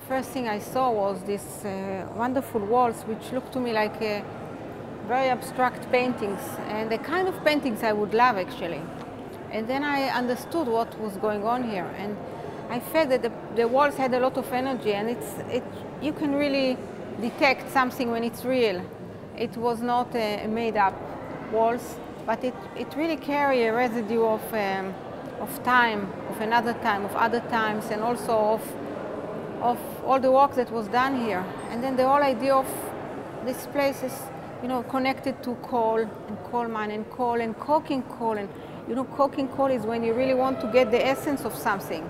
first thing I saw was these wonderful walls, which looked to me like very abstract paintings, and the kind of paintings I would love actually. And then I understood what was going on here, and I felt that the walls had a lot of energy, and you can really detect something when it's real. It was not made-up walls, but it really carried a residue of time, of another time, of other times, and also of all the work that was done here. And then the whole idea of this place is, you know, connected to coal and coal mine and coal and coking coal. And you know, coking coal is when you really want to get the essence of something.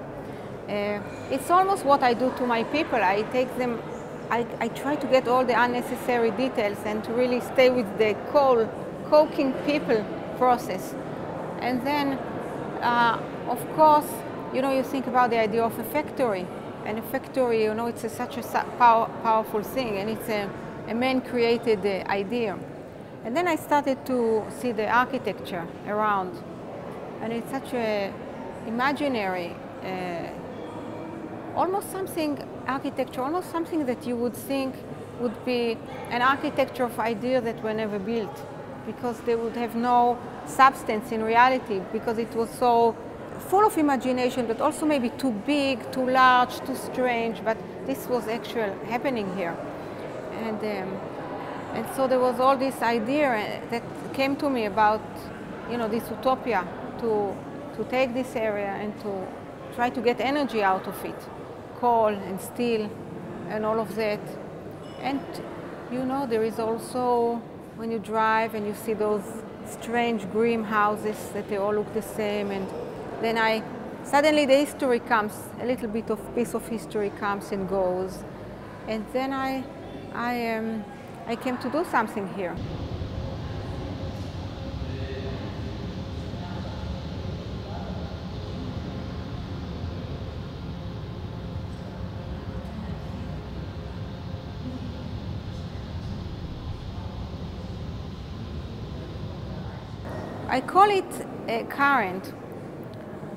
It's almost what I do to my people. I take them, I try to get all the unnecessary details and to really stay with the coal, coking people process. And then, of course, you know, you think about the idea of a factory. And a factory, you know, it's such a powerful thing, and it's a man-created idea. And then I started to see the architecture around, and it's such a imaginary, almost something that you would think would be an architecture of ideas that were never built, because they would have no substance in reality, because it was so full of imagination, but also maybe too big, too large, too strange. But this was actually happening here. And so there was all this idea that came to me about, you know, this utopia, to take this area and to try to get energy out of it, coal and steel and all of that. And you know, there is also, when you drive and you see those strange grim houses that they all look the same, and then suddenly the history comes, a little bit of piece of history comes and goes, and then I came to do something here. I call it a current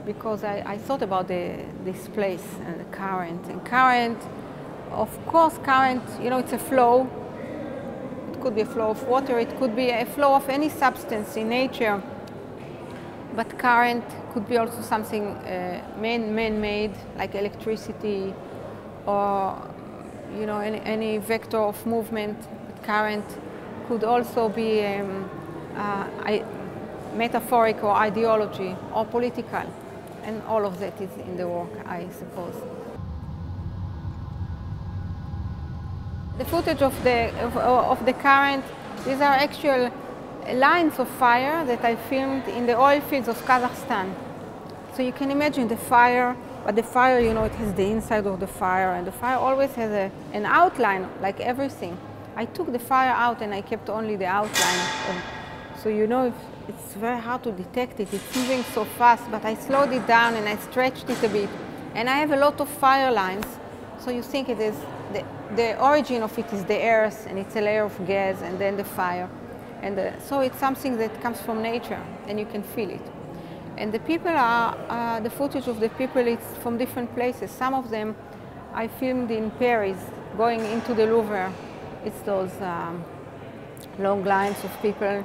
because I thought about this place and the current. And current, of course, current, you know, it's a flow. It could be a flow of water, it could be a flow of any substance in nature. But current could be also something man-made, like electricity, or, you know, any vector of movement. But current could also be metaphoric or ideology or political, and all of that is in the work, I suppose. The footage of the current, these are actual lines of fire that I filmed in the oil fields of Kazakhstan. So you can imagine the fire, but the fire, you know, it has the inside of the fire, and the fire always has an outline, like everything. I took the fire out and I kept only the outline. So you know, it's very hard to detect it. It's moving so fast, but I slowed it down and I stretched it a bit. And I have a lot of fire lines, so you think it is the origin of it is the earth, and it's a layer of gas, and then the fire. And so it's something that comes from nature, and you can feel it. And the people are, the footage of the people, it's from different places. Some of them I filmed in Paris, going into the Louvre. It's those long lines of people.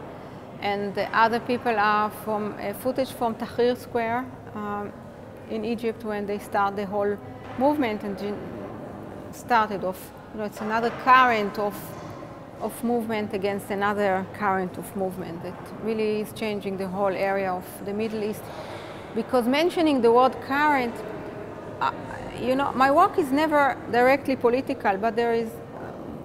And the other people are from footage from Tahrir Square in Egypt, when they start the whole movement and started off. You know, it's another current of movement against another current of movement that really is changing the whole area of the Middle East. Because mentioning the word current, you know, my work is never directly political, but there is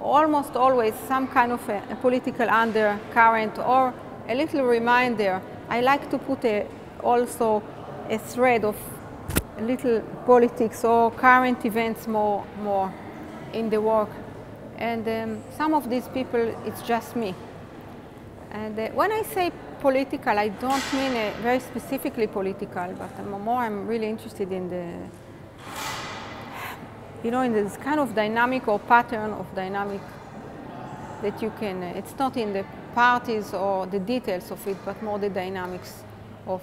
almost always some kind of a political undercurrent or a little reminder. I like to put also a thread of a little politics or current events more in the work. And some of these people, it's just me. And when I say political, I don't mean very specifically political, but I'm really interested in in this kind of dynamic or pattern of dynamic that you can, it's not in the parties or the details of it, but more the dynamics of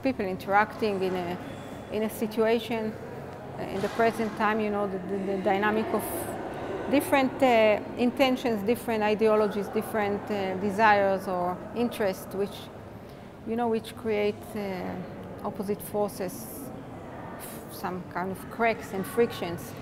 people interacting in a situation in the present time, you know, the dynamic of different intentions, different ideologies, different desires or interests, which, you know, which create opposite forces, some kind of cracks and frictions.